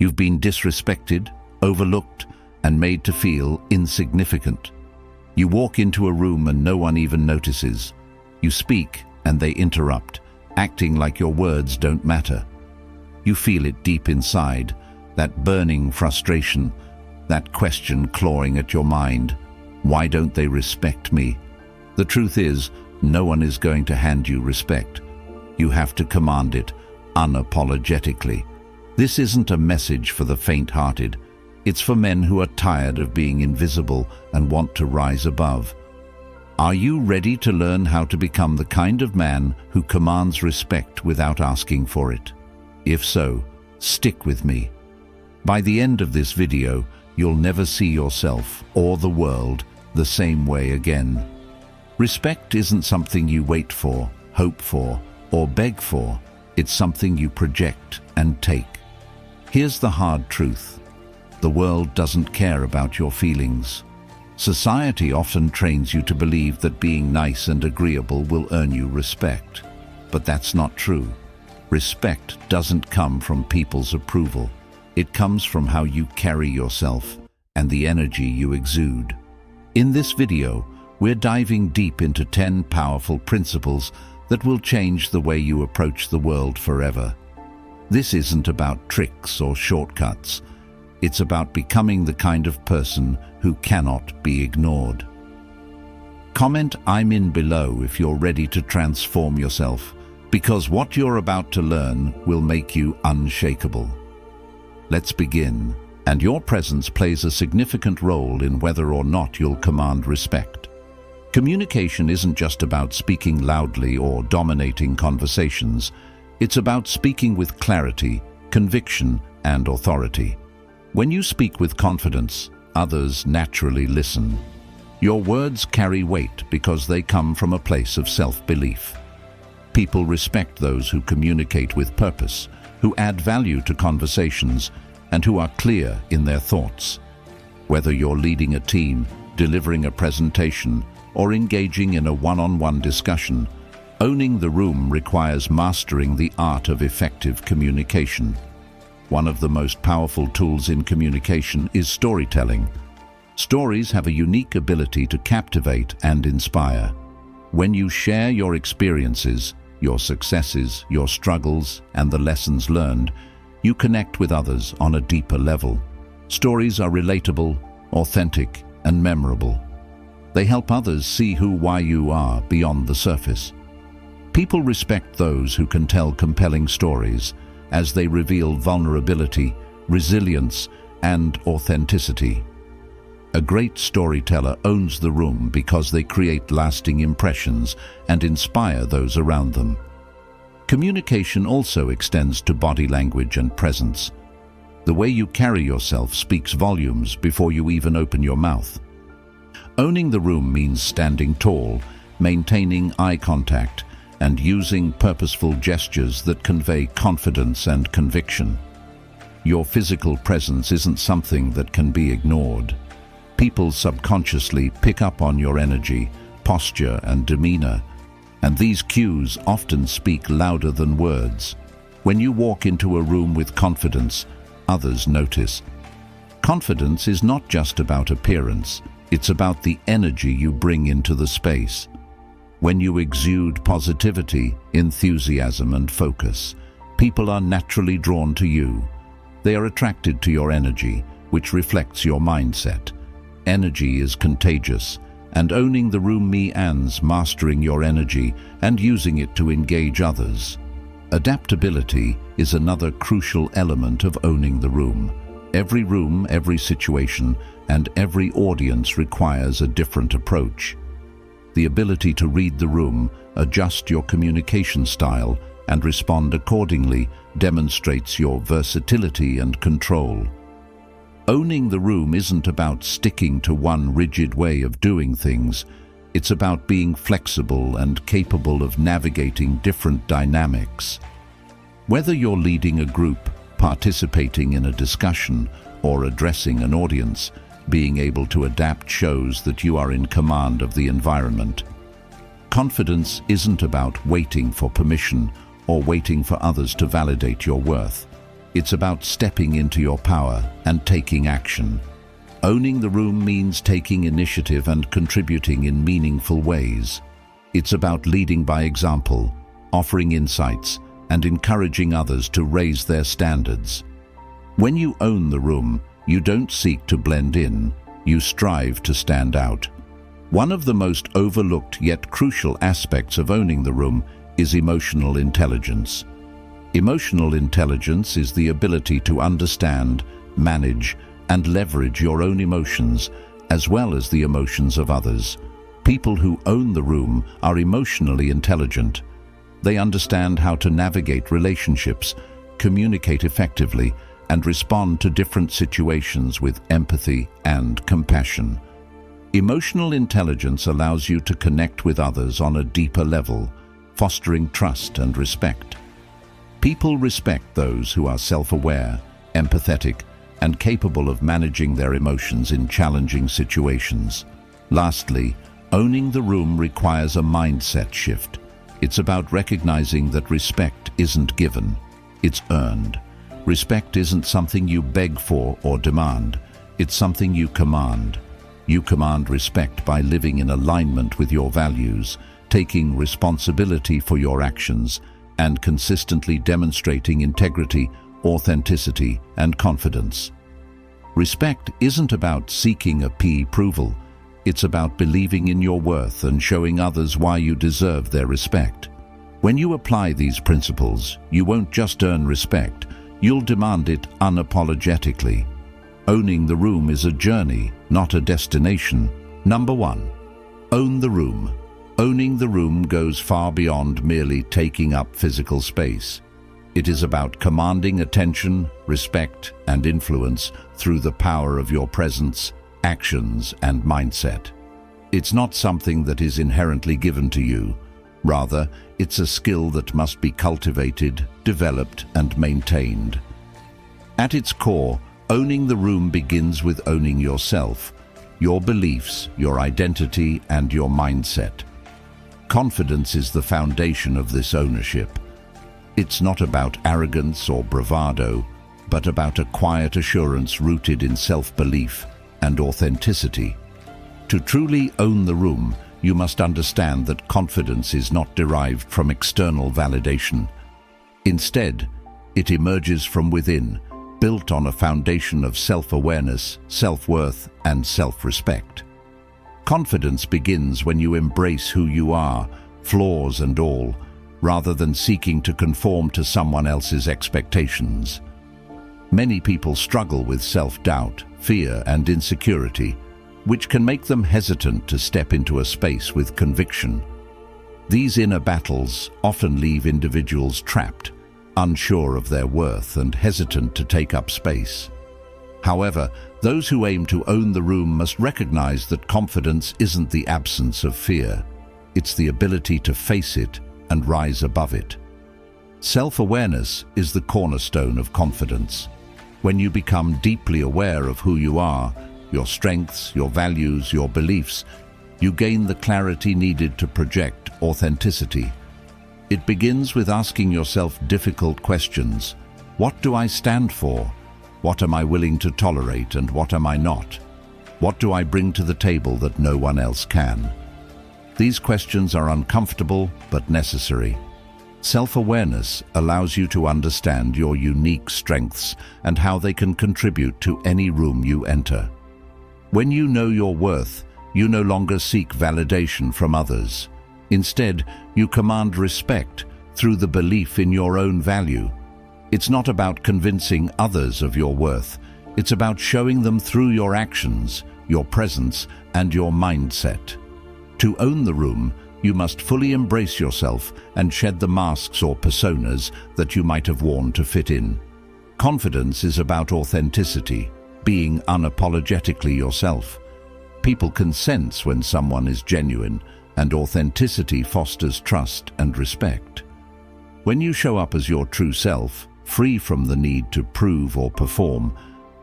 You've been disrespected, overlooked, and made to feel insignificant. You walk into a room and no one even notices. You speak and they interrupt, acting like your words don't matter. You feel it deep inside, that burning frustration, that question clawing at your mind. Why don't they respect me? The truth is, no one is going to hand you respect. You have to command it, unapologetically. This isn't a message for the faint-hearted. It's for men who are tired of being invisible and want to rise above. Are you ready to learn how to become the kind of man who commands respect without asking for it? If so, stick with me. By the end of this video, you'll never see yourself or the world the same way again. Respect isn't something you wait for, hope for, or beg for. It's something you project and take. Here's the hard truth. The world doesn't care about your feelings. Society often trains you to believe that being nice and agreeable will earn you respect. But that's not true. Respect doesn't come from people's approval. It comes from how you carry yourself and the energy you exude. In this video, we're diving deep into 10 powerful principles that will change the way you approach the world forever. This isn't about tricks or shortcuts. It's about becoming the kind of person who cannot be ignored. Comment "I'm in" below if you're ready to transform yourself, because what you're about to learn will make you unshakable. Let's begin. And your presence plays a significant role in whether or not you'll command respect. Communication isn't just about speaking loudly or dominating conversations. It's about speaking with clarity, conviction, and authority. When you speak with confidence, others naturally listen. Your words carry weight because they come from a place of self-belief. People respect those who communicate with purpose, who add value to conversations, and who are clear in their thoughts. Whether you're leading a team, delivering a presentation, or engaging in a one-on-one discussion, owning the room requires mastering the art of effective communication. One of the most powerful tools in communication is storytelling. Stories have a unique ability to captivate and inspire. When you share your experiences, your successes, your struggles, and the lessons learned, you connect with others on a deeper level. Stories are relatable, authentic, and memorable. They help others see why you are beyond the surface. People respect those who can tell compelling stories, as they reveal vulnerability, resilience, and authenticity. A great storyteller owns the room because they create lasting impressions and inspire those around them. Communication also extends to body language and presence. The way you carry yourself speaks volumes before you even open your mouth. Owning the room means standing tall, maintaining eye contact, and using purposeful gestures that convey confidence and conviction. Your physical presence isn't something that can be ignored. People subconsciously pick up on your energy, posture, and demeanor, and these cues often speak louder than words. When you walk into a room with confidence, others notice. Confidence is not just about appearance, it's about the energy you bring into the space. When you exude positivity, enthusiasm, and focus, people are naturally drawn to you. They are attracted to your energy, which reflects your mindset. Energy is contagious, and owning the room means mastering your energy and using it to engage others. Adaptability is another crucial element of owning the room. Every room, every situation, and every audience requires a different approach. The ability to read the room, adjust your communication style, and respond accordingly demonstrates your versatility and control. Owning the room isn't about sticking to one rigid way of doing things. It's about being flexible and capable of navigating different dynamics. Whether you're leading a group, participating in a discussion, or addressing an audience, being able to adapt shows that you are in command of the environment. Confidence isn't about waiting for permission or waiting for others to validate your worth. It's about stepping into your power and taking action. Owning the room means taking initiative and contributing in meaningful ways. It's about leading by example, offering insights, and encouraging others to raise their standards. When you own the room, you don't seek to blend in, you strive to stand out. One of the most overlooked yet crucial aspects of owning the room is emotional intelligence. Emotional intelligence is the ability to understand, manage, and leverage your own emotions, as well as the emotions of others. People who own the room are emotionally intelligent. They understand how to navigate relationships, communicate effectively, and respond to different situations with empathy and compassion. Emotional intelligence allows you to connect with others on a deeper level, fostering trust and respect. People respect those who are self-aware, empathetic, and capable of managing their emotions in challenging situations. Lastly, owning the room requires a mindset shift. It's about recognizing that respect isn't given, it's earned. Respect isn't something you beg for or demand, it's something you command. You command respect by living in alignment with your values, taking responsibility for your actions, and consistently demonstrating integrity, authenticity, and confidence. Respect isn't about seeking approval. It's about believing in your worth and showing others why you deserve their respect. When you apply these principles, you won't just earn respect, you'll demand it unapologetically. Owning the room is a journey, not a destination. Number 1. Own the room. Owning the room goes far beyond merely taking up physical space. It is about commanding attention, respect, and influence through the power of your presence, actions, and mindset. It's not something that is inherently given to you. Rather, it's a skill that must be cultivated, developed, and maintained. At its core, owning the room begins with owning yourself, your beliefs, your identity, and your mindset. Confidence is the foundation of this ownership. It's not about arrogance or bravado, but about a quiet assurance rooted in self-belief and authenticity. To truly own the room, you must understand that confidence is not derived from external validation. Instead, it emerges from within, built on a foundation of self-awareness, self-worth, and self-respect. Confidence begins when you embrace who you are, flaws and all, rather than seeking to conform to someone else's expectations. Many people struggle with self-doubt, fear, and insecurity, which can make them hesitant to step into a space with conviction. These inner battles often leave individuals trapped, unsure of their worth and hesitant to take up space. However, those who aim to own the room must recognize that confidence isn't the absence of fear. It's the ability to face it and rise above it. Self-awareness is the cornerstone of confidence. When you become deeply aware of who you are, your strengths, your values, your beliefs, you gain the clarity needed to project authenticity. It begins with asking yourself difficult questions. What do I stand for? What am I willing to tolerate and what am I not? What do I bring to the table that no one else can? These questions are uncomfortable but necessary. Self-awareness allows you to understand your unique strengths and how they can contribute to any room you enter. When you know your worth, you no longer seek validation from others. Instead, you command respect through the belief in your own value. It's not about convincing others of your worth. It's about showing them through your actions, your presence, and your mindset. To own the room, you must fully embrace yourself and shed the masks or personas that you might have worn to fit in. Confidence is about authenticity, being unapologetically yourself. People can sense when someone is genuine, and authenticity fosters trust and respect. When you show up as your true self, free from the need to prove or perform,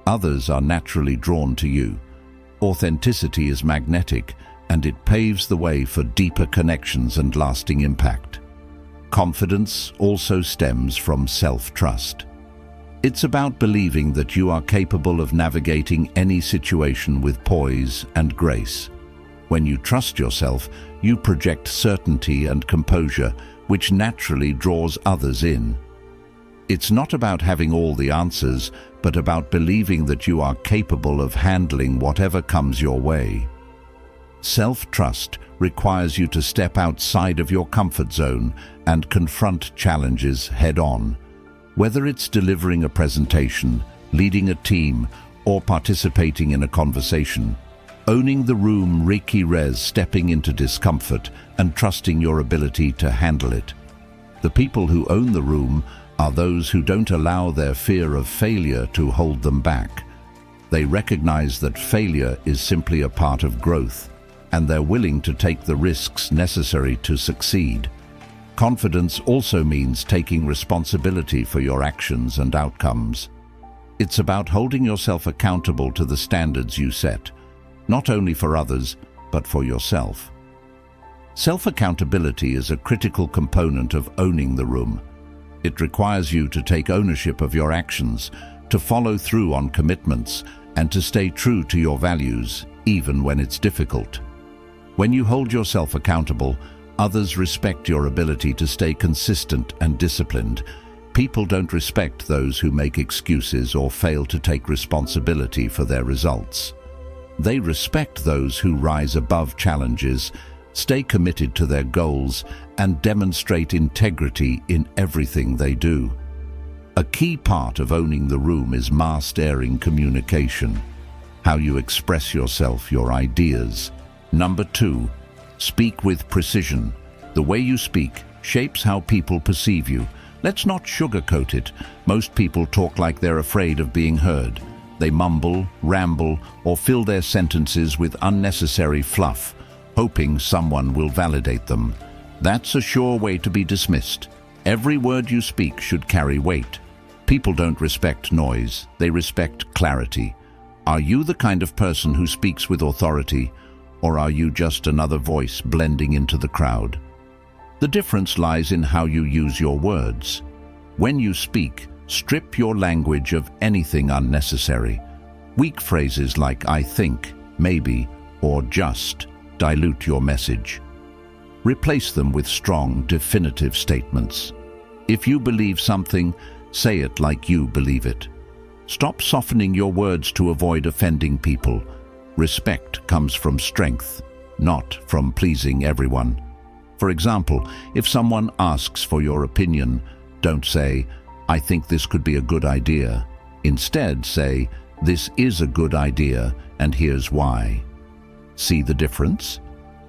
others are naturally drawn to you. Authenticity is magnetic, and it paves the way for deeper connections and lasting impact. Confidence also stems from self-trust. It's about believing that you are capable of navigating any situation with poise and grace. When you trust yourself, you project certainty and composure, which naturally draws others in. It's not about having all the answers, but about believing that you are capable of handling whatever comes your way. Self-trust requires you to step outside of your comfort zone and confront challenges head-on. Whether it's delivering a presentation, leading a team, or participating in a conversation, owning the room requires stepping into discomfort and trusting your ability to handle it. The people who own the room are those who don't allow their fear of failure to hold them back. They recognize that failure is simply a part of growth, and they're willing to take the risks necessary to succeed. Confidence also means taking responsibility for your actions and outcomes. It's about holding yourself accountable to the standards you set, not only for others, but for yourself. Self-accountability is a critical component of owning the room. It requires you to take ownership of your actions, to follow through on commitments, and to stay true to your values, even when it's difficult. When you hold yourself accountable, others respect your ability to stay consistent and disciplined. People don't respect those who make excuses or fail to take responsibility for their results. They respect those who rise above challenges, stay committed to their goals, and demonstrate integrity in everything they do. A key part of owning the room is mastering communication, how you express yourself, your ideas. Number 2, speak with precision. The way you speak shapes how people perceive you. Let's not sugarcoat it. Most people talk like they're afraid of being heard. They mumble, ramble, or fill their sentences with unnecessary fluff, hoping someone will validate them. That's a sure way to be dismissed. Every word you speak should carry weight. People don't respect noise, they respect clarity. Are you the kind of person who speaks with authority, or are you just another voice blending into the crowd? The difference lies in how you use your words. When you speak, strip your language of anything unnecessary. Weak phrases like "I think," "maybe," or "just" dilute your message. Replace them with strong, definitive statements. If you believe something, say it like you believe it. Stop softening your words to avoid offending people. Respect comes from strength, not from pleasing everyone. For example, if someone asks for your opinion, don't say, "I think this could be a good idea." Instead, say, "This is a good idea, and here's why." See the difference?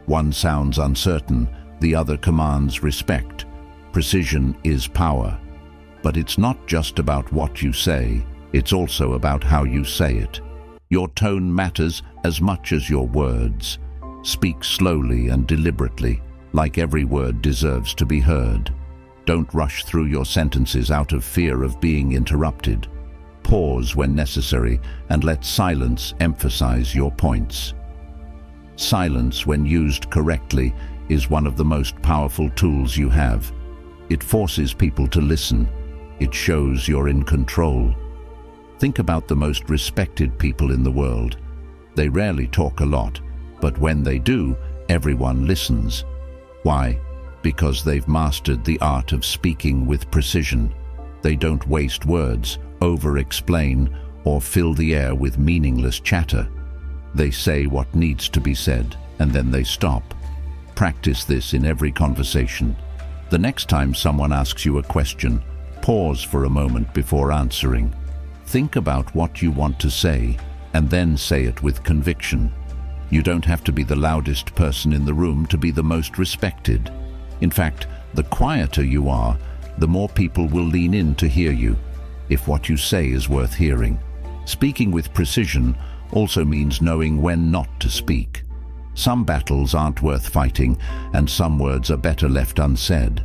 One sounds uncertain, the other commands respect. Precision is power. But it's not just about what you say, it's also about how you say it. Your tone matters as much as your words. Speak slowly and deliberately, like every word deserves to be heard. Don't rush through your sentences out of fear of being interrupted. Pause when necessary and let silence emphasize your points. Silence, when used correctly, is one of the most powerful tools you have. It forces people to listen. It shows you're in control. Think about the most respected people in the world. They rarely talk a lot, but when they do, everyone listens. Why? Because they've mastered the art of speaking with precision. They don't waste words, over-explain, or fill the air with meaningless chatter. They say what needs to be said, and then they stop. Practice this in every conversation. The next time someone asks you a question, pause for a moment before answering. Think about what you want to say, and then say it with conviction. You don't have to be the loudest person in the room to be the most respected. In fact, the quieter you are, the more people will lean in to hear you, if what you say is worth hearing. Speaking with precision also means knowing when not to speak. Some battles aren't worth fighting, and some words are better left unsaid.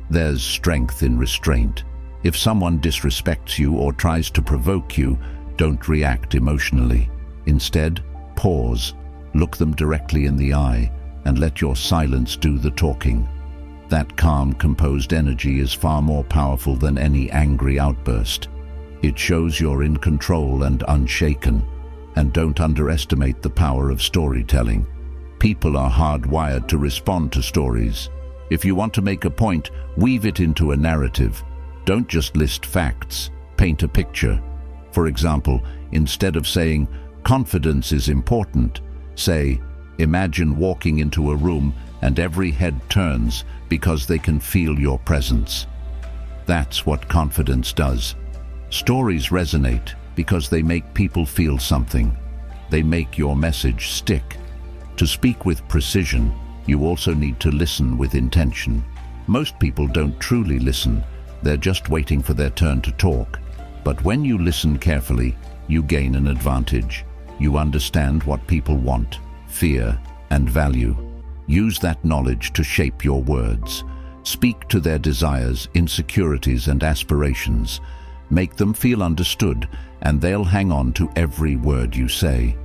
There's strength in restraint. If someone disrespects you or tries to provoke you, don't react emotionally. Instead, pause, look them directly in the eye, and let your silence do the talking. That calm, composed energy is far more powerful than any angry outburst. It shows you're in control and unshaken. And don't underestimate the power of storytelling. People are hardwired to respond to stories. If you want to make a point, weave it into a narrative. Don't just list facts, paint a picture. For example, instead of saying, "Confidence is important," say, "Imagine walking into a room and every head turns because they can feel your presence." That's what confidence does. Stories resonate because they make people feel something. They make your message stick. To speak with precision, you also need to listen with intention. Most people don't truly listen. They're just waiting for their turn to talk. But when you listen carefully, you gain an advantage. You understand what people want, fear, and value. Use that knowledge to shape your words. Speak to their desires, insecurities, and aspirations. Make them feel understood, and they'll hang on to every word you say.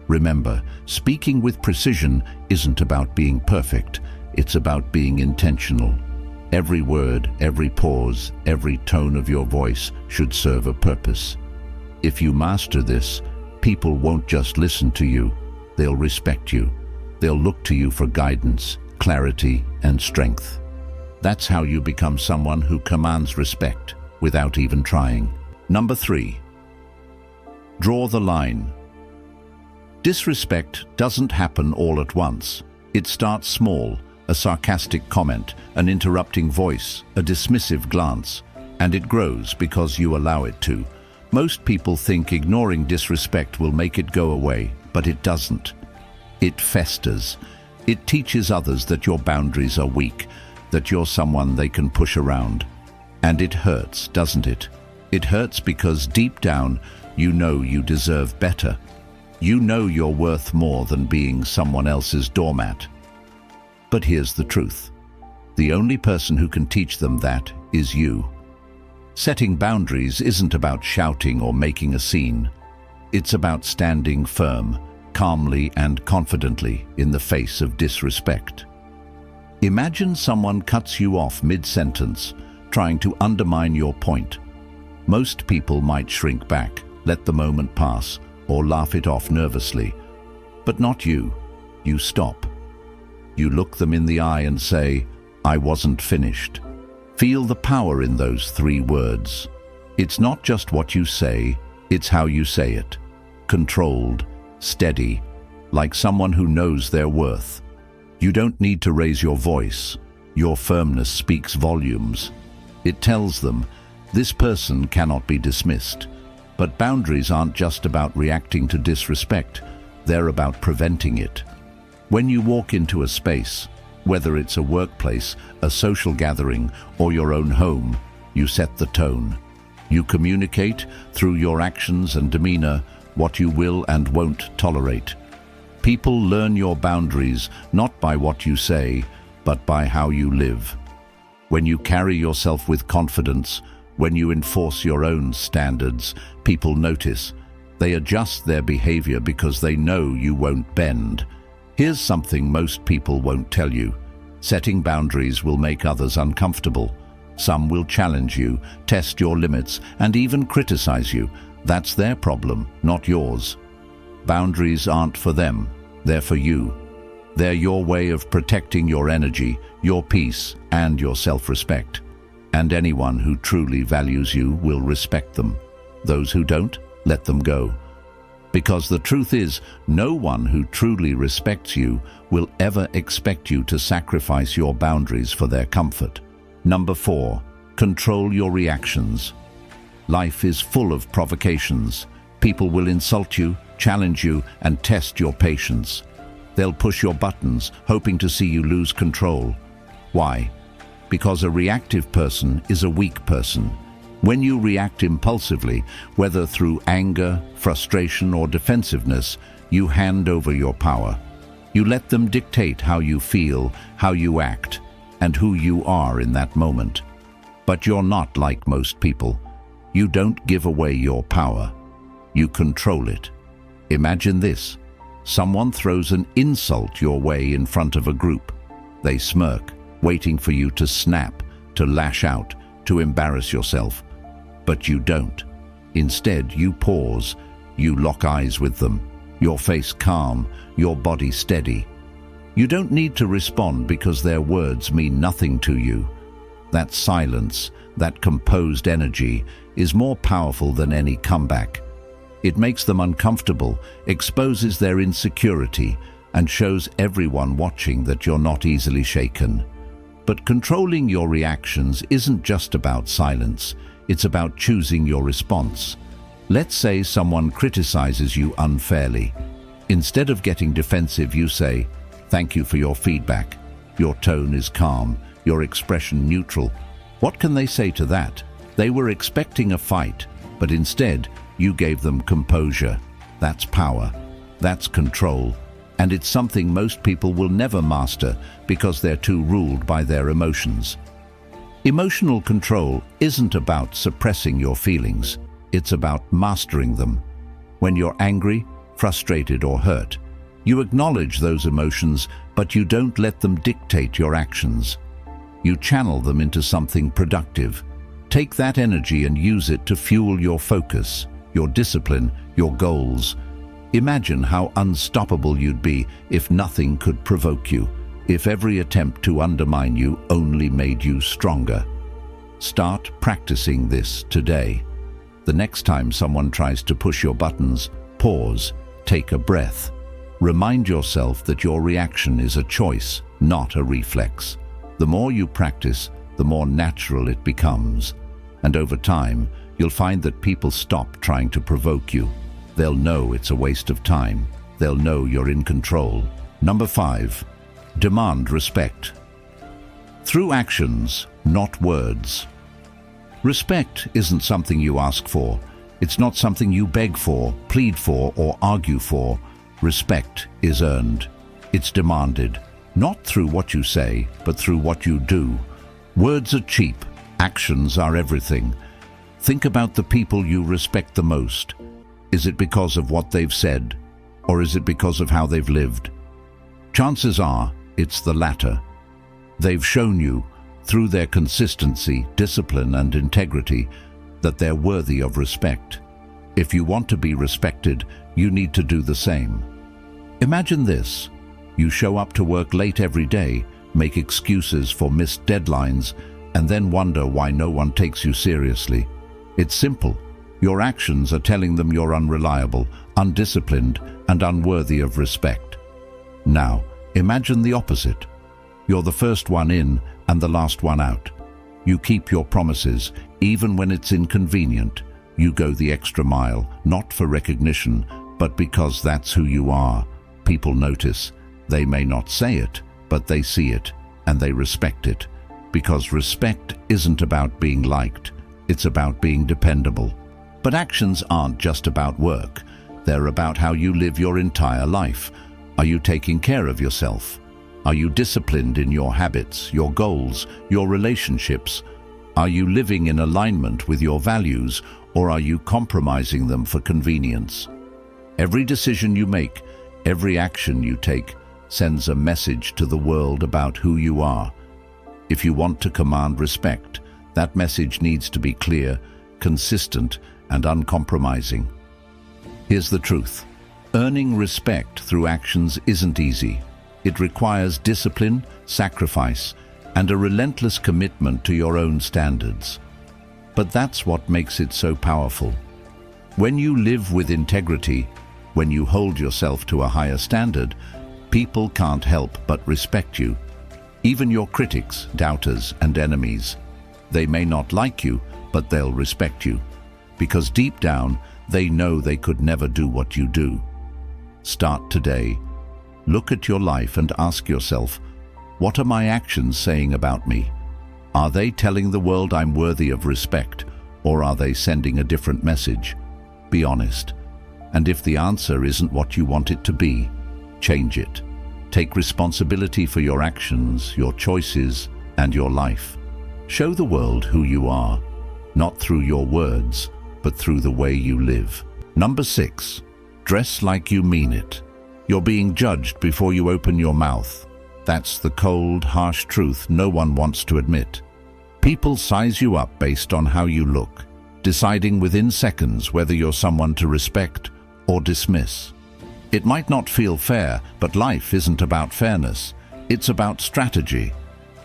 Remember, speaking with precision isn't about being perfect. It's about being intentional. Every word, every pause, every tone of your voice should serve a purpose. If you master this, people won't just listen to you, they'll respect you. They'll look to you for guidance, clarity, and strength. That's how you become someone who commands respect without even trying. Number 3. Draw the line. Disrespect doesn't happen all at once. It starts small, a sarcastic comment, an interrupting voice, a dismissive glance, and it grows because you allow it to. Most people think ignoring disrespect will make it go away, but it doesn't. It festers. It teaches others that your boundaries are weak, that you're someone they can push around. And it hurts, doesn't it? It hurts because deep down, you know you deserve better. You know you're worth more than being someone else's doormat. But here's the truth. The only person who can teach them that is you. Setting boundaries isn't about shouting or making a scene. It's about standing firm, calmly and confidently in the face of disrespect. Imagine someone cuts you off mid-sentence, trying to undermine your point. Most people might shrink back, let the moment pass, or laugh it off nervously. But not you. You stop. You look them in the eye and say, "I wasn't finished." Feel the power in those 3 words. It's not just what you say, it's how you say it. Controlled, steady, like someone who knows their worth. You don't need to raise your voice. Your firmness speaks volumes. It tells them, this person cannot be dismissed. But boundaries aren't just about reacting to disrespect, they're about preventing it. When you walk into a space, whether it's a workplace, a social gathering, or your own home, you set the tone. You communicate, through your actions and demeanor, what you will and won't tolerate. People learn your boundaries not by what you say, but by how you live. When you carry yourself with confidence, when you enforce your own standards, people notice. They adjust their behavior because they know you won't bend. Here's something most people won't tell you. Setting boundaries will make others uncomfortable. Some will challenge you, test your limits, and even criticize you. That's their problem, not yours. Boundaries aren't for them, they're for you. They're your way of protecting your energy, your peace, and your self-respect. And anyone who truly values you will respect them. Those who don't, let them go. Because the truth is, no one who truly respects you will ever expect you to sacrifice your boundaries for their comfort. Number 4, control your reactions. Life is full of provocations. People will insult you, challenge you, and test your patience. They'll push your buttons, hoping to see you lose control. Why? Because a reactive person is a weak person. When you react impulsively, whether through anger, frustration, or defensiveness, you hand over your power. You let them dictate how you feel, how you act, and who you are in that moment. But you're not like most people. You don't give away your power. You control it. Imagine this. Someone throws an insult your way in front of a group. They smirk, waiting for you to snap, to lash out, to embarrass yourself. But you don't. Instead, you pause. You lock eyes with them, your face calm, your body steady. You don't need to respond because their words mean nothing to you. That silence, that composed energy, is more powerful than any comeback. It makes them uncomfortable, exposes their insecurity, and shows everyone watching that you're not easily shaken. But controlling your reactions isn't just about silence, it's about choosing your response. Let's say someone criticizes you unfairly. Instead of getting defensive, you say, "Thank you for your feedback." Your tone is calm, your expression neutral. What can they say to that? They were expecting a fight, but instead, you gave them composure. That's power. That's control. And it's something most people will never master because they're too ruled by their emotions. Emotional control isn't about suppressing your feelings. It's about mastering them. When you're angry, frustrated, or hurt, you acknowledge those emotions, but you don't let them dictate your actions. You channel them into something productive. Take that energy and use it to fuel your focus, your discipline, your goals. Imagine how unstoppable you'd be if nothing could provoke you, if every attempt to undermine you only made you stronger. Start practicing this today. The next time someone tries to push your buttons, pause, take a breath. Remind yourself that your reaction is a choice, not a reflex. The more you practice, the more natural it becomes. And over time, you'll find that people stop trying to provoke you. They'll know it's a waste of time. They'll know you're in control. Number 5, demand respect. Through actions, not words. Respect isn't something you ask for. It's not something you beg for, plead for, or argue for. Respect is earned. It's demanded, not through what you say, but through what you do. Words are cheap. Actions are everything. Think about the people you respect the most. Is it because of what they've said, or is it because of how they've lived? Chances are it's the latter. They've shown you, through their consistency, discipline, and integrity, that they're worthy of respect. If you want to be respected, you need to do the same. Imagine this. You show up to work late every day, make excuses for missed deadlines, and then wonder why no one takes you seriously. It's simple. Your actions are telling them you're unreliable, undisciplined, and unworthy of respect. Now, imagine the opposite. You're the first one in and the last one out. You keep your promises, even when it's inconvenient. You go the extra mile, not for recognition, but because that's who you are. People notice. They may not say it, but they see it, and they respect it. Because respect isn't about being liked, it's about being dependable. But actions aren't just about work. They're about how you live your entire life. Are you taking care of yourself? Are you disciplined in your habits, your goals, your relationships? Are you living in alignment with your values, or are you compromising them for convenience? Every decision you make, every action you take, sends a message to the world about who you are. If you want to command respect, that message needs to be clear, consistent, and uncompromising. Here's the truth. Earning respect through actions isn't easy. It requires discipline, sacrifice, and a relentless commitment to your own standards. But that's what makes it so powerful. When you live with integrity, when you hold yourself to a higher standard, people can't help but respect you. Even your critics, doubters, and enemies. They may not like you, but they'll respect you. Because deep down, they know they could never do what you do. Start today. Look at your life and ask yourself, what are my actions saying about me? Are they telling the world I'm worthy of respect, or are they sending a different message? Be honest. And if the answer isn't what you want it to be, change it. Take responsibility for your actions, your choices, and your life. Show the world who you are, not through your words, but through the way you live. Number 6, dress like you mean it. You're being judged before you open your mouth. That's the cold, harsh truth no one wants to admit. People size you up based on how you look. deciding within seconds whether you're someone to respect or dismiss. It might not feel fair, but life isn't about fairness. It's about strategy.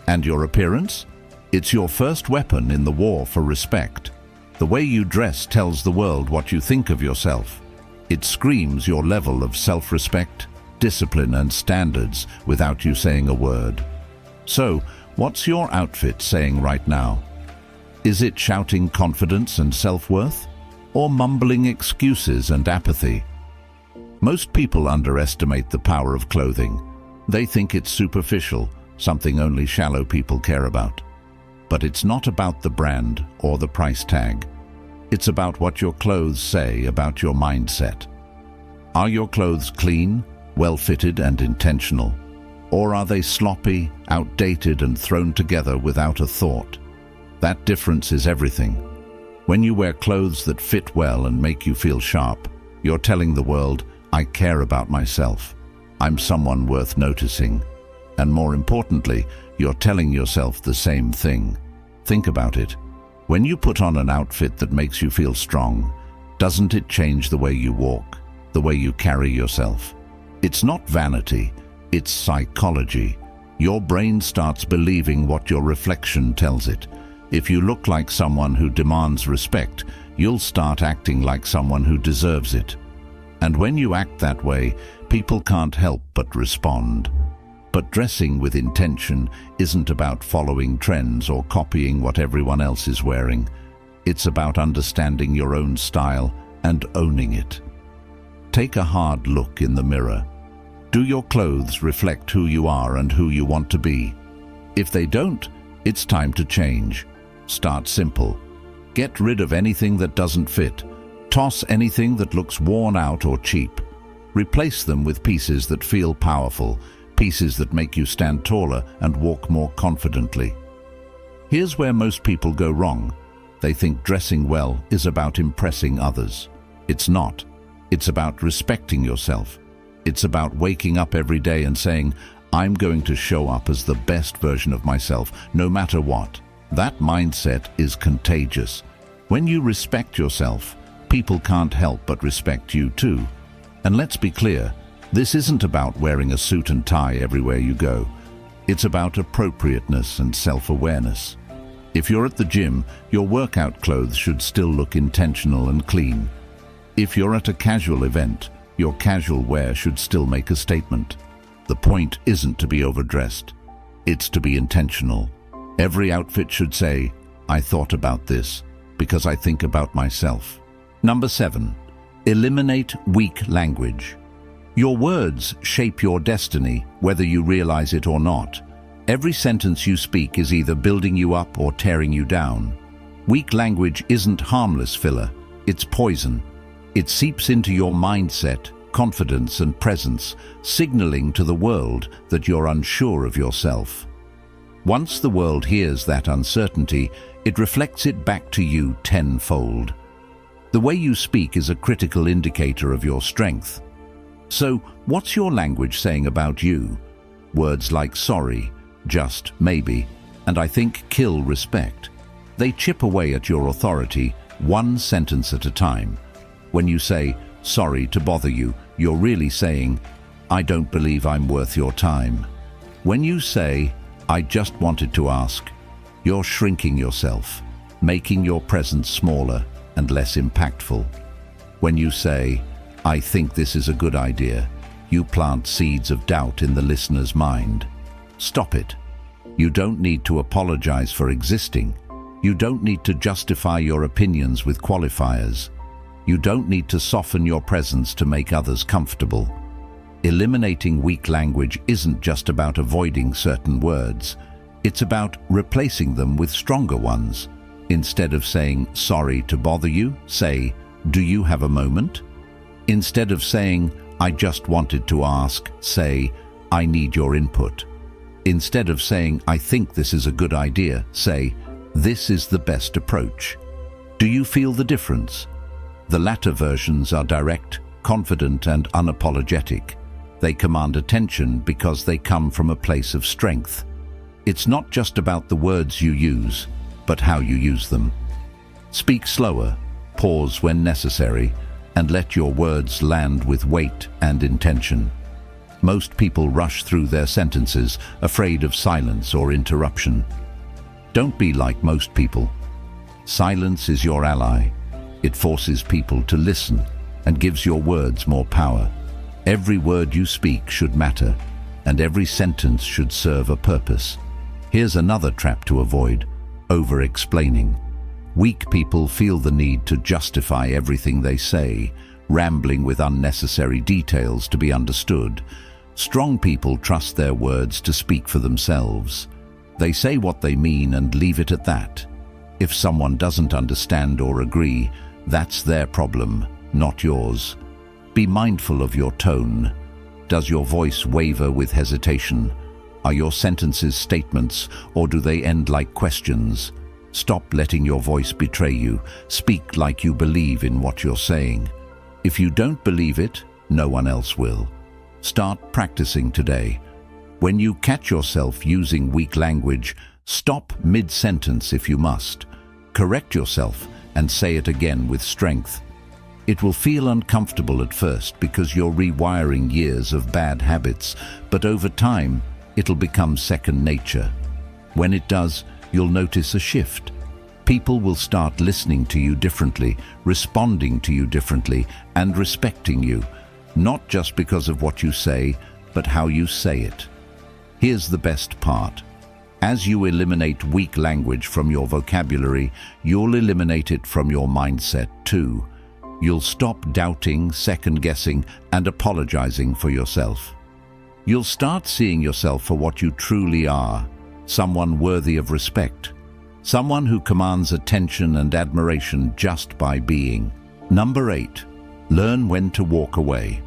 And your appearance? It's your first weapon in the war for respect. The way you dress tells the world what you think of yourself. It screams your level of self-respect, discipline, and standards without you saying a word. So, what's your outfit saying right now? Is it shouting confidence and self-worth, or mumbling excuses and apathy? Most people underestimate the power of clothing. They think it's superficial, something only shallow people care about. But it's not about the brand or the price tag. It's about what your clothes say about your mindset. Are your clothes clean, well-fitted, and intentional? Or are they sloppy, outdated, and thrown together without a thought? That difference is everything. When you wear clothes that fit well and make you feel sharp, you're telling the world, I care about myself. I'm someone worth noticing. And more importantly, you're telling yourself the same thing. Think about it. When you put on an outfit that makes you feel strong, doesn't it change the way you walk, the way you carry yourself? It's not vanity, it's psychology. Your brain starts believing what your reflection tells it. If you look like someone who demands respect, you'll start acting like someone who deserves it. And when you act that way, people can't help but respond. But dressing with intention isn't about following trends or copying what everyone else is wearing. It's about understanding your own style and owning it. Take a hard look in the mirror. Do your clothes reflect who you are and who you want to be? If they don't, it's time to change. Start simple. Get rid of anything that doesn't fit. Toss anything that looks worn out or cheap. Replace them with pieces that feel powerful, pieces that make you stand taller and walk more confidently. Here's where most people go wrong. They think dressing well is about impressing others. It's not. It's about respecting yourself. It's about waking up every day and saying, I'm going to show up as the best version of myself, no matter what. That mindset is contagious. When you respect yourself, people can't help but respect you too. And let's be clear, this isn't about wearing a suit and tie everywhere you go. It's about appropriateness and self-awareness. If you're at the gym, your workout clothes should still look intentional and clean. If you're at a casual event, your casual wear should still make a statement. The point isn't to be overdressed. It's to be intentional. Every outfit should say, I thought about this because I think about myself. Number 7, eliminate weak language. Your words shape your destiny, whether you realize it or not. Every sentence you speak is either building you up or tearing you down. Weak language isn't harmless filler, it's poison. It seeps into your mindset, confidence, and presence, signaling to the world that you're unsure of yourself. Once the world hears that uncertainty, it reflects it back to you tenfold. The way you speak is a critical indicator of your strength. So, what's your language saying about you? Words like sorry, just, maybe, and I think kill respect. They chip away at your authority, one sentence at a time. When you say, sorry to bother you, you're really saying, I don't believe I'm worth your time. When you say, I just wanted to ask, you're shrinking yourself, making your presence smaller and less impactful. When you say, I think this is a good idea, you plant seeds of doubt in the listener's mind. Stop it. You don't need to apologize for existing. You don't need to justify your opinions with qualifiers. You don't need to soften your presence to make others comfortable. Eliminating weak language isn't just about avoiding certain words. It's about replacing them with stronger ones. Instead of saying, sorry to bother you, say, do you have a moment? Instead of saying, I just wanted to ask, say, I need your input. Instead of saying, I think this is a good idea, say, this is the best approach. Do you feel the difference? The latter versions are direct, confident, and unapologetic. They command attention because they come from a place of strength. It's not just about the words you use, but how you use them. Speak slower, pause when necessary, and let your words land with weight and intention. Most people rush through their sentences, afraid of silence or interruption. Don't be like most people. Silence is your ally. It forces people to listen and gives your words more power. Every word you speak should matter, and every sentence should serve a purpose. Here's another trap to avoid: over-explaining. Weak people feel the need to justify everything they say, rambling with unnecessary details to be understood. Strong people trust their words to speak for themselves. They say what they mean and leave it at that. If someone doesn't understand or agree, that's their problem, not yours. Be mindful of your tone. Does your voice waver with hesitation? Are your sentences statements, or do they end like questions? Stop letting your voice betray you. Speak like you believe in what you're saying. If you don't believe it, no one else will. Start practicing today. When you catch yourself using weak language, stop mid-sentence if you must. Correct yourself and say it again with strength. It will feel uncomfortable at first because you're rewiring years of bad habits, but over time, it'll become second nature. When it does, you'll notice a shift. People will start listening to you differently, responding to you differently, and respecting you, not just because of what you say, but how you say it. Here's the best part. As you eliminate weak language from your vocabulary, you'll eliminate it from your mindset too. You'll stop doubting, second-guessing, and apologizing for yourself. You'll start seeing yourself for what you truly are, someone worthy of respect, someone who commands attention and admiration just by being. Number 8, learn when to walk away.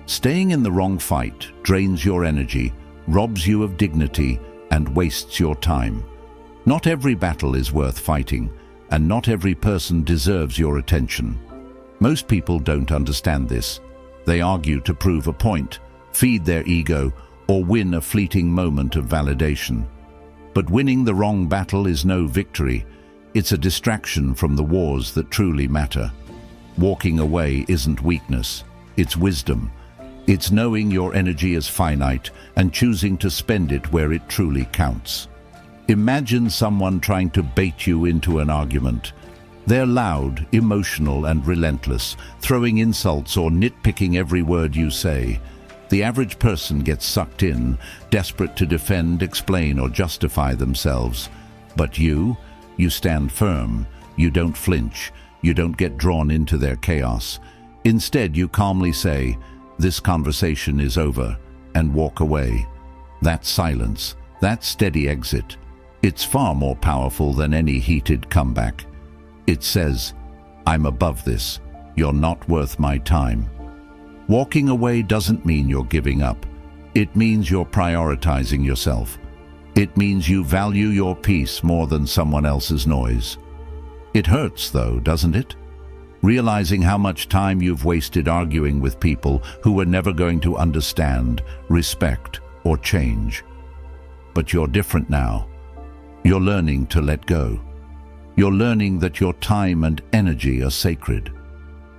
Staying in the wrong fight drains your energy, robs you of dignity, and wastes your time. Not every battle is worth fighting, and not every person deserves your attention. Most people don't understand this. They argue to prove a point, feed their ego, or win a fleeting moment of validation. But winning the wrong battle is no victory. It's a distraction from the wars that truly matter. Walking away isn't weakness, it's wisdom. It's knowing your energy is finite and choosing to spend it where it truly counts. Imagine someone trying to bait you into an argument. They're loud, emotional, and relentless, throwing insults or nitpicking every word you say. The average person gets sucked in, desperate to defend, explain, or justify themselves. But you stand firm. You don't flinch. You don't get drawn into their chaos. Instead, you calmly say, "This conversation is over," and walk away. That silence, that steady exit, it's far more powerful than any heated comeback. It says, "I'm above this. You're not worth my time." Walking away doesn't mean you're giving up. It means you're prioritizing yourself. It means you value your peace more than someone else's noise. It hurts though, doesn't it? Realizing how much time you've wasted arguing with people who were never going to understand, respect, or change. But you're different now. You're learning to let go. You're learning that your time and energy are sacred.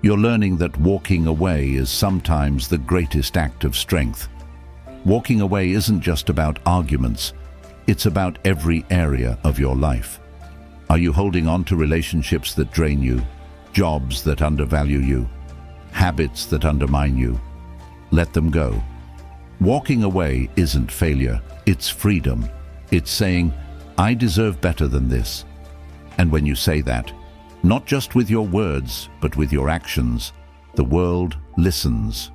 You're learning that walking away is sometimes the greatest act of strength. Walking away isn't just about arguments. It's about every area of your life. Are you holding on to relationships that drain you? Jobs that undervalue you? Habits that undermine you? Let them go. Walking away isn't failure, it's freedom. It's saying, "I deserve better than this." And when you say that, not just with your words, but with your actions, the world listens.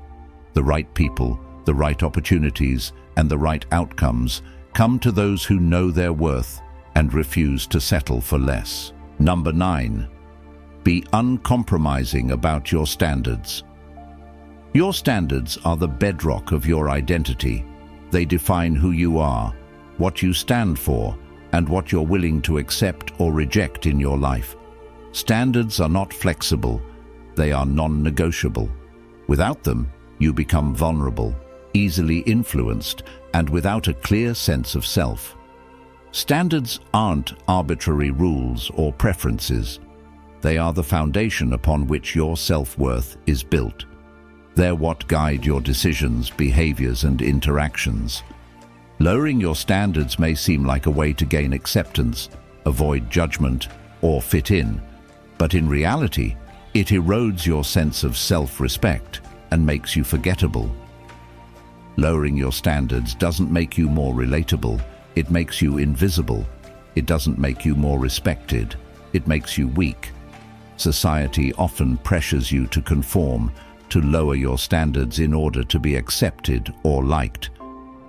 The right people, the right opportunities, and the right outcomes come to those who know their worth and refuse to settle for less. Number 9, be uncompromising about your standards. Your standards are the bedrock of your identity. They define who you are, what you stand for, and what you're willing to accept or reject in your life. Standards are not flexible, they are non-negotiable. Without them, you become vulnerable, easily influenced, and without a clear sense of self. Standards aren't arbitrary rules or preferences. They are the foundation upon which your self-worth is built. They're what guide your decisions, behaviors, and interactions. Lowering your standards may seem like a way to gain acceptance, avoid judgment, or fit in, but in reality, it erodes your sense of self-respect and makes you forgettable. Lowering your standards doesn't make you more relatable, it makes you invisible. It doesn't make you more respected, it makes you weak. Society often pressures you to conform, to lower your standards in order to be accepted or liked.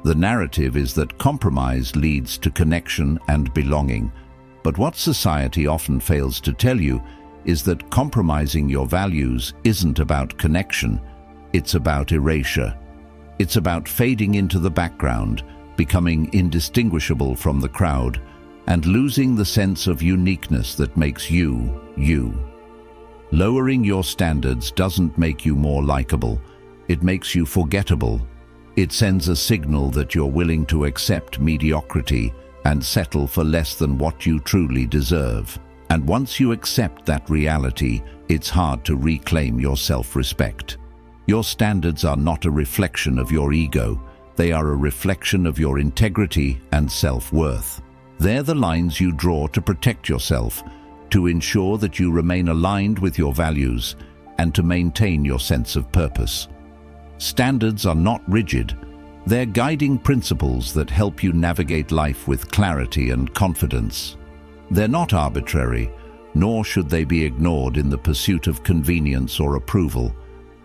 The narrative is that compromise leads to connection and belonging. But what society often fails to tell you is that compromising your values isn't about connection, it's about erasure. It's about fading into the background, becoming indistinguishable from the crowd, and losing the sense of uniqueness that makes you, you. Lowering your standards doesn't make you more likable, it makes you forgettable. It sends a signal that you're willing to accept mediocrity and settle for less than what you truly deserve. And once you accept that reality, it's hard to reclaim your self-respect. Your standards are not a reflection of your ego, they are a reflection of your integrity and self-worth. They're the lines you draw to protect yourself, to ensure that you remain aligned with your values, and to maintain your sense of purpose. Standards are not rigid, they're guiding principles that help you navigate life with clarity and confidence. They're not arbitrary, nor should they be ignored in the pursuit of convenience or approval.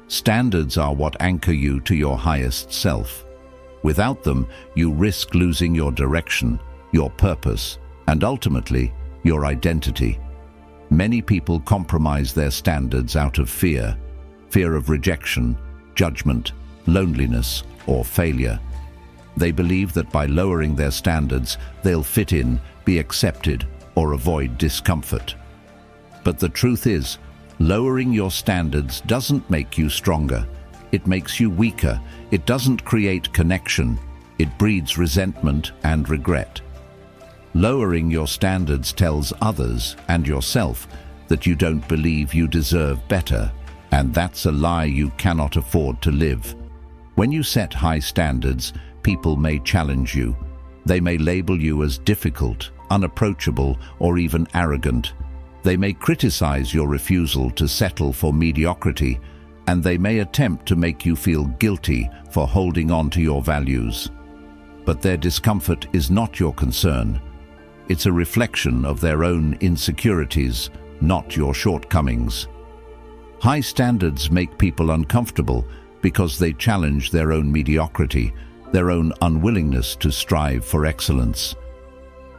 Standards are what anchor you to your highest self. Without them, you risk losing your direction, your purpose, and ultimately, your identity. Many people compromise their standards out of fear of rejection, judgment, loneliness, or failure. They believe that by lowering their standards, they'll fit in, be accepted, or avoid discomfort. But the truth is, lowering your standards doesn't make you stronger. It makes you weaker. It doesn't create connection. It breeds resentment and regret. Lowering your standards tells others and yourself that you don't believe you deserve better, and that's a lie you cannot afford to live. When you set high standards, people may challenge you. They may label you as difficult, unapproachable, or even arrogant. They may criticize your refusal to settle for mediocrity, and they may attempt to make you feel guilty for holding on to your values. But their discomfort is not your concern. It's a reflection of their own insecurities, not your shortcomings. High standards make people uncomfortable because they challenge their own mediocrity, their own unwillingness to strive for excellence.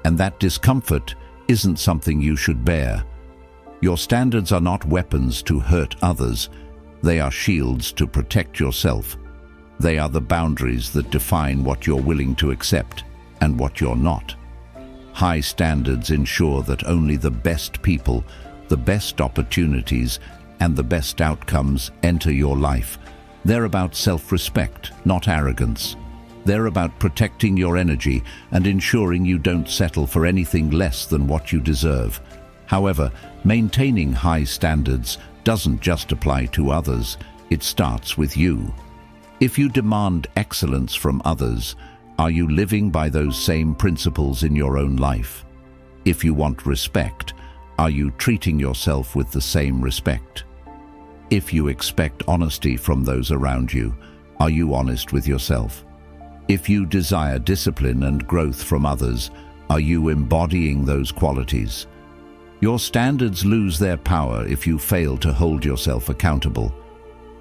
And that discomfort isn't something you should bear. Your standards are not weapons to hurt others. They are shields to protect yourself. They are the boundaries that define what you're willing to accept and what you're not. High standards ensure that only the best people, the best opportunities, and the best outcomes enter your life. They're about self-respect, not arrogance. They're about protecting your energy and ensuring you don't settle for anything less than what you deserve. However, maintaining high standards doesn't just apply to others, it starts with you. If you demand excellence from others, are you living by those same principles in your own life? If you want respect, are you treating yourself with the same respect? If you expect honesty from those around you, are you honest with yourself? If you desire discipline and growth from others, are you embodying those qualities? Your standards lose their power if you fail to hold yourself accountable.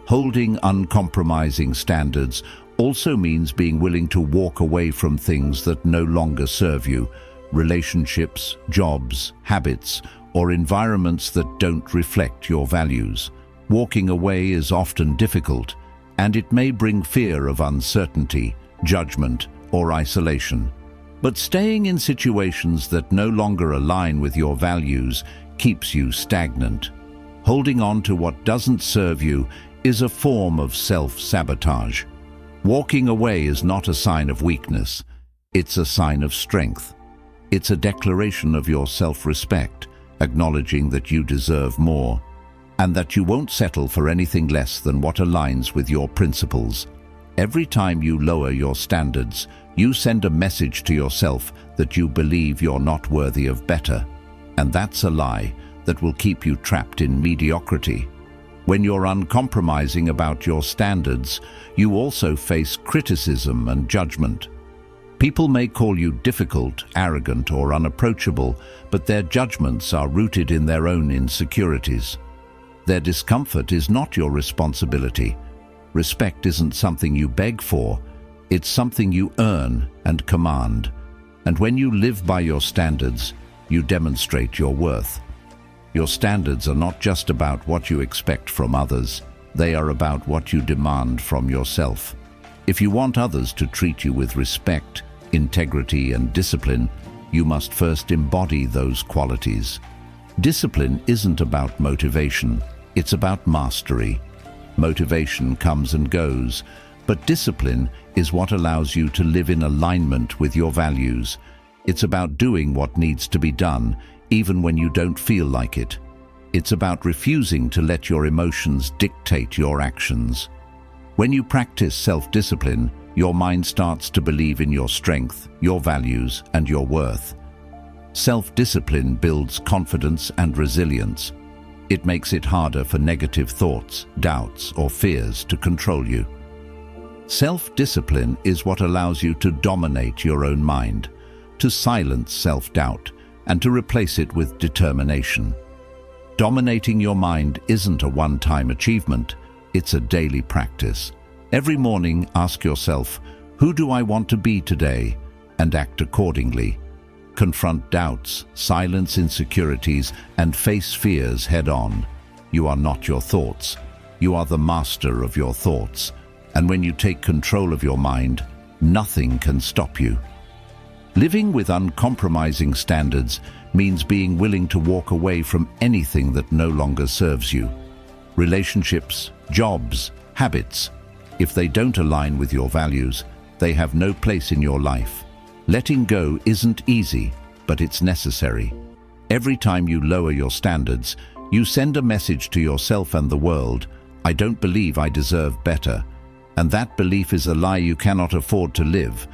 Holding uncompromising standards also means being willing to walk away from things that no longer serve you, relationships, jobs, habits, or environments that don't reflect your values. Walking away is often difficult, and it may bring fear of uncertainty, judgment, or isolation. But staying in situations that no longer align with your values keeps you stagnant. Holding on to what doesn't serve you is a form of self-sabotage. Walking away is not a sign of weakness, it's a sign of strength. It's a declaration of your self-respect acknowledging that you deserve more, and that you won't settle for anything less than what aligns with your principles. Every time you lower your standards, you send a message to yourself that you believe you're not worthy of better, and that's a lie that will keep you trapped in mediocrity. When you're uncompromising about your standards, you also face criticism and judgment. People may call you difficult, arrogant, or unapproachable, but their judgments are rooted in their own insecurities. Their discomfort is not your responsibility. Respect isn't something you beg for, it's something you earn and command. And when you live by your standards, you demonstrate your worth. Your standards are not just about what you expect from others, they are about what you demand from yourself. If you want others to treat you with respect, integrity, and discipline, you must first embody those qualities. Discipline isn't about motivation, it's about mastery. Motivation comes and goes, but discipline is what allows you to live in alignment with your values. It's about doing what needs to be done, even when you don't feel like it. It's about refusing to let your emotions dictate your actions. When you practice self-discipline, your mind starts to believe in your strength, your values, and your worth. Self-discipline builds confidence and resilience. It makes it harder for negative thoughts, doubts, or fears to control you. Self-discipline is what allows you to dominate your own mind, to silence self-doubt, and to replace it with determination. Dominating your mind isn't a one-time achievement, it's a daily practice. Every morning, ask yourself, who do I want to be today? And act accordingly. Confront doubts, silence insecurities, and face fears head-on. You are not your thoughts. You are the master of your thoughts. And when you take control of your mind, nothing can stop you. Living with uncompromising standards means being willing to walk away from anything that no longer serves you. Relationships, jobs, habits. If they don't align with your values, they have no place in your life. Letting go isn't easy, but it's necessary. Every time you lower your standards, you send a message to yourself and the world, I don't believe I deserve better. And that belief is a lie you cannot afford to live.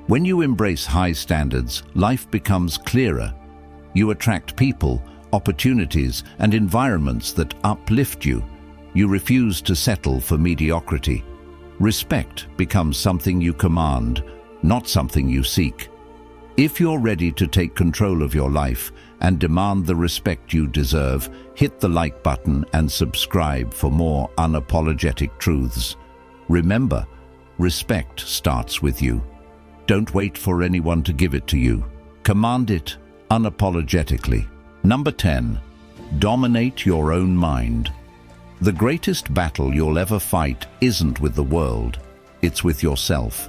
When you embrace high standards, life becomes clearer. You attract people, opportunities, and environments that uplift you. You refuse to settle for mediocrity. Respect becomes something you command, not something you seek. If you're ready to take control of your life and demand the respect you deserve, hit the like button and subscribe for more unapologetic truths. Remember, respect starts with you. Don't wait for anyone to give it to you. Command it unapologetically. Number 10. Dominate your own mind. The greatest battle you'll ever fight isn't with the world, it's with yourself.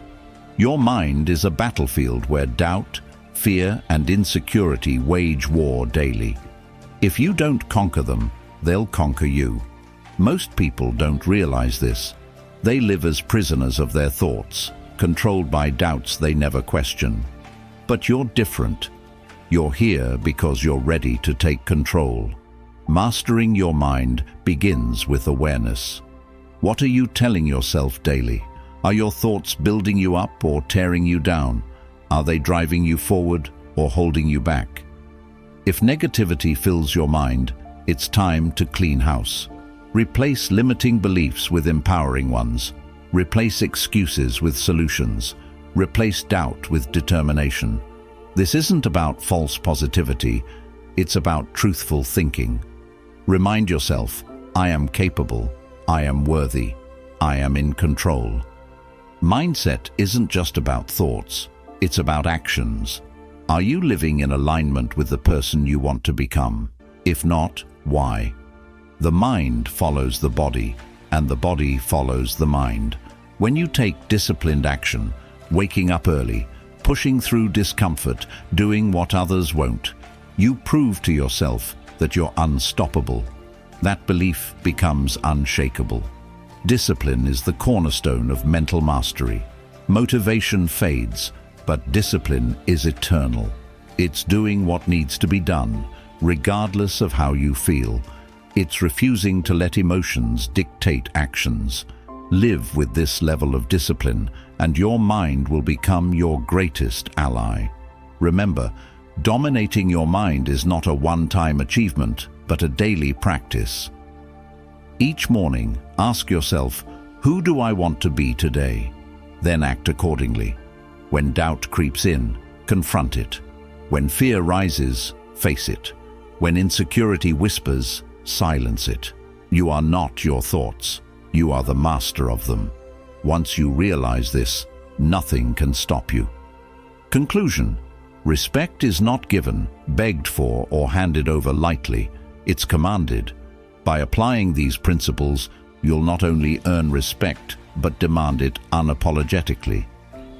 Your mind is a battlefield where doubt, fear, and insecurity wage war daily. If you don't conquer them, they'll conquer you. Most people don't realize this. They live as prisoners of their thoughts, controlled by doubts they never question. But you're different. You're here because you're ready to take control. Mastering your mind begins with awareness. What are you telling yourself daily? Are your thoughts building you up or tearing you down? Are they driving you forward or holding you back? If negativity fills your mind, it's time to clean house. Replace limiting beliefs with empowering ones. Replace excuses with solutions. Replace doubt with determination. This isn't about false positivity, it's about truthful thinking. Remind yourself, I am capable, I am worthy, I am in control. Mindset isn't just about thoughts, it's about actions. Are you living in alignment with the person you want to become? If not, why? The mind follows the body, and the body follows the mind. When you take disciplined action, waking up early, pushing through discomfort, doing what others won't, you prove to yourself that you're unstoppable. That belief becomes unshakable. Discipline is the cornerstone of mental mastery. Motivation fades, but discipline is eternal. It's doing what needs to be done, regardless of how you feel. It's refusing to let emotions dictate actions. Live with this level of discipline, and your mind will become your greatest ally. Remember, dominating your mind is not a one-time achievement, but a daily practice. Each morning, ask yourself, who do I want to be today? Then act accordingly. When doubt creeps in, confront it. When fear rises, face it. When insecurity whispers, silence it. You are not your thoughts. You are the master of them. Once you realize this, nothing can stop you. Conclusion: respect is not given, begged for, or handed over lightly. It's commanded. By applying these principles, you'll not only earn respect, but demand it unapologetically.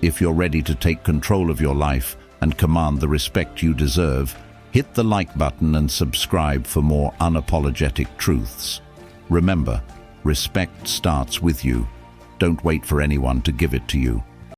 If you're ready to take control of your life and command the respect you deserve, hit the like button and subscribe for more unapologetic truths. Remember, respect starts with you. Don't wait for anyone to give it to you.